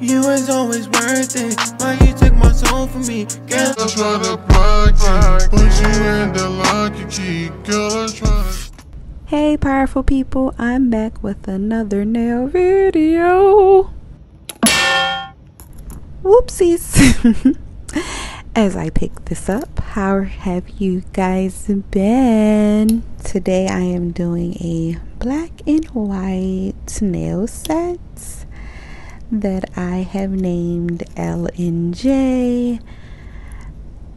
You was always worth it. Why you took my soul from me? Girl, I try to block you, but you in the lock and key. Girl, I try to... Hey powerful people, I'm back with another nail video. Whoopsies. As I pick this up, how have you guys been? Today I am doing a black and white nail set that I have named L&J.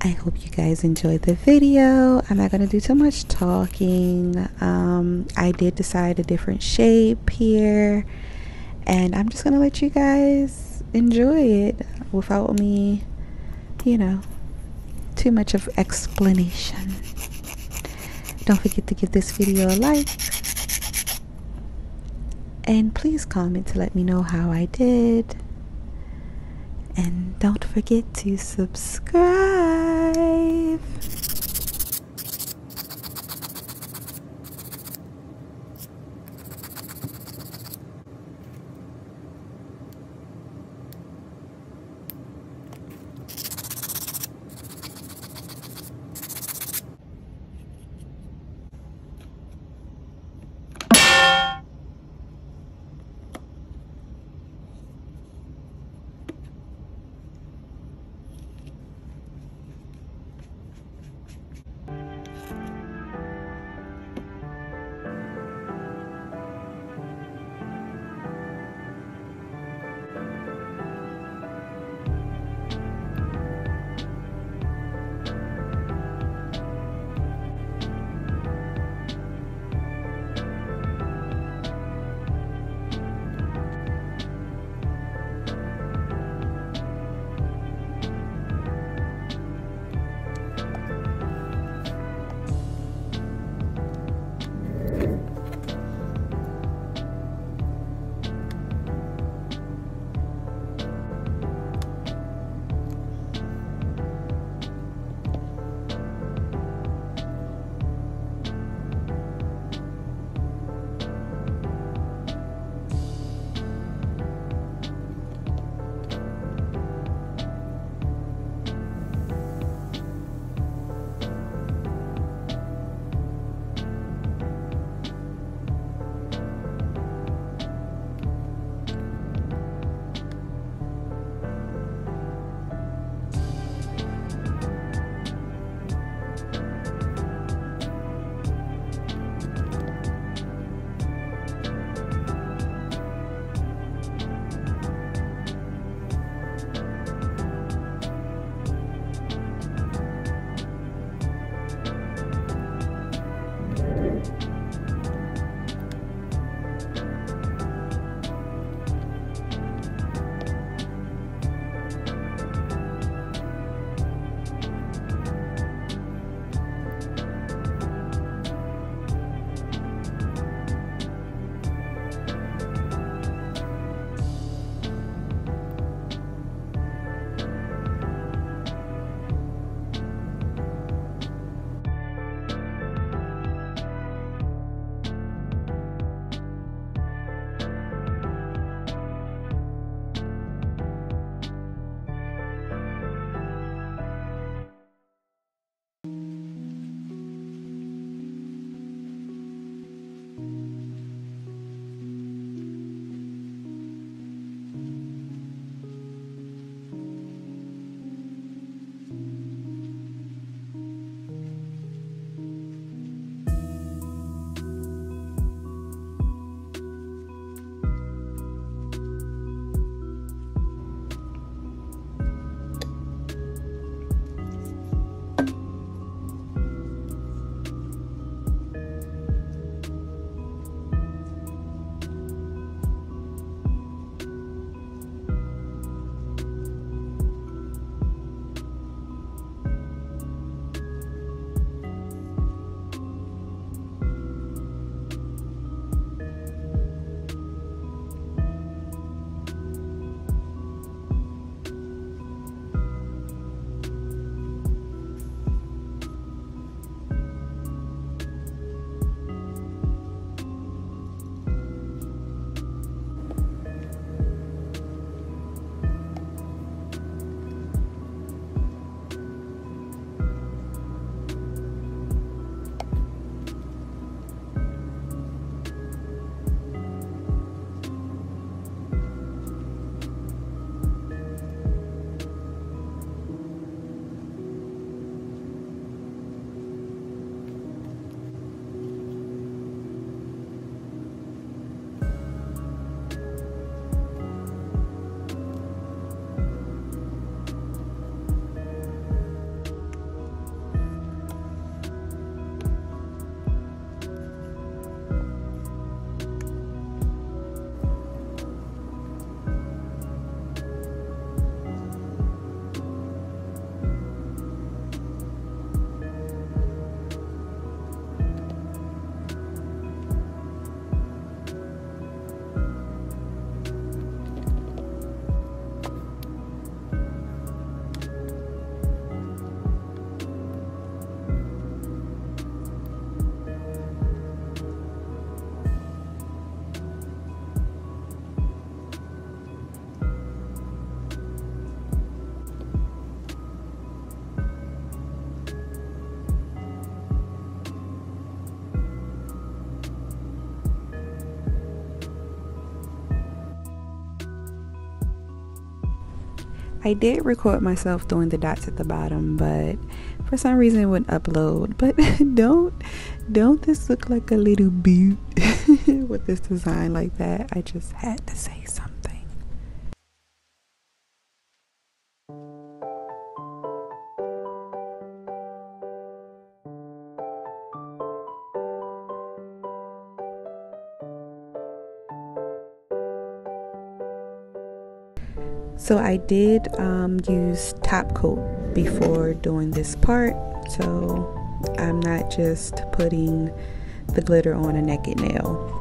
I hope you guys enjoyed the video. I'm not going to do too much talking. I did decide a different shape here, and I'm just going to let you guys enjoy it without me, too much of explanation. Don't forget to give this video a like, and please comment to let me know how I did. And don't forget to subscribe. I did record myself doing the dots at the bottom, but for some reason it wouldn't upload. But don't this look like a little boot with this design like that? I just had to say something. So I did use top coat before doing this part, so I'm not just putting the glitter on a naked nail.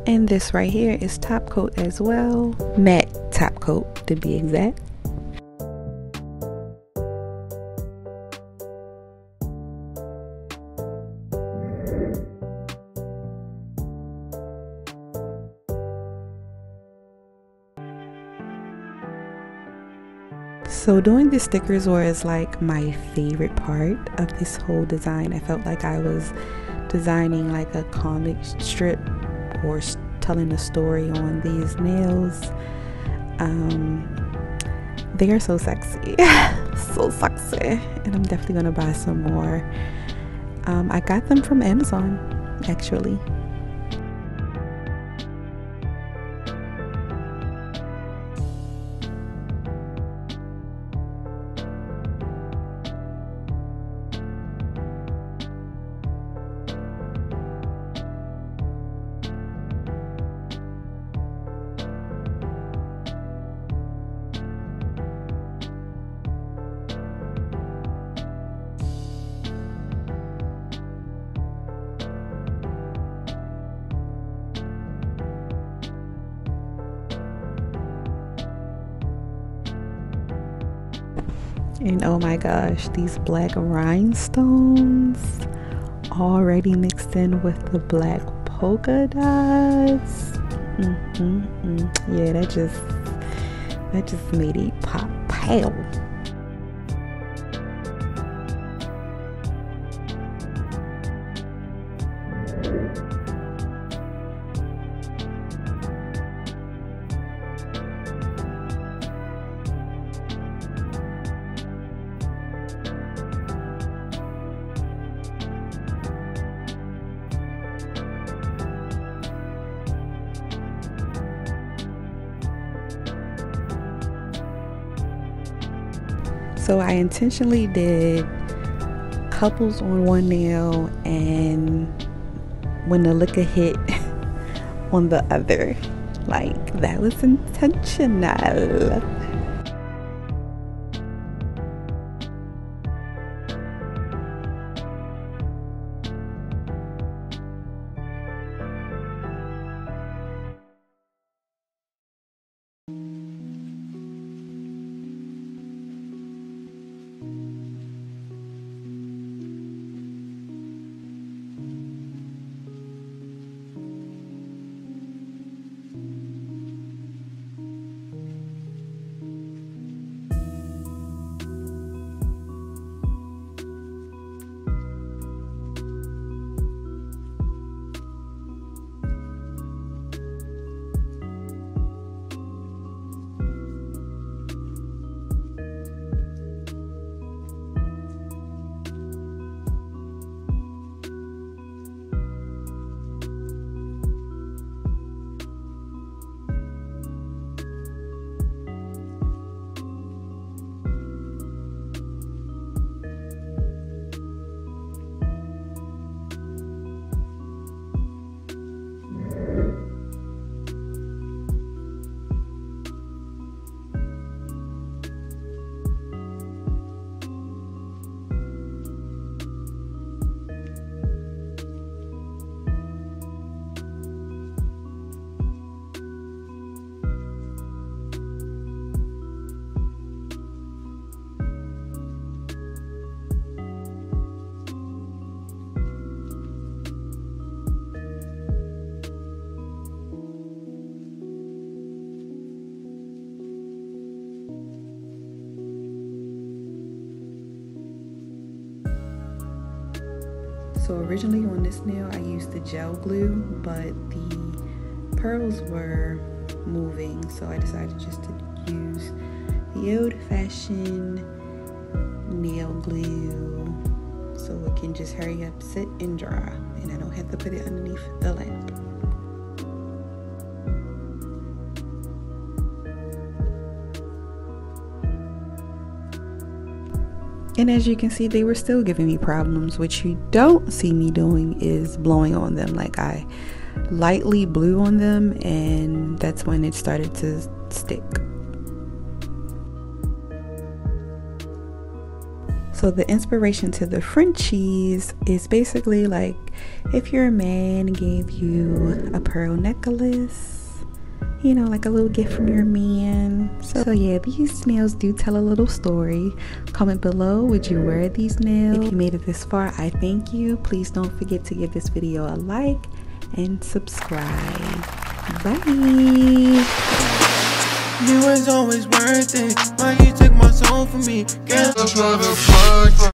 And this right here is top coat as well, matte top coat to be exact. So doing the stickers was like my favorite part of this whole design. I felt like I was designing like a comic strip or telling a story on these nails. They are so sexy. So sexy, and I'm definitely gonna buy some more. I got them from Amazon actually. And oh my gosh, these black rhinestones already mixed in with the black polka dots. Yeah, that just made it pop pow. So I intentionally did couples on one nail and when the liquor hit on the other. Like, that was intentional. So originally on this nail I used the gel glue, but the pearls were moving, so I decided just to use the old-fashioned nail glue so it can just hurry up, sit and dry, and I don't have to put it underneath the lamp. And as you can see, they were still giving me problems. What you don't see me doing is blowing on them. Like, I lightly blew on them and that's when it started to stick. So the inspiration to the Frenchies is basically like if your man gave you a pearl necklace, you know, like a little gift from your man. So yeah, these nails do tell a little story. Comment below, would you wear these nails? If you made it this far, I thank you. Please don't forget to give this video a like and subscribe. Bye. You was always worth it. Why you took my soul from me? Girl, That's why the fuck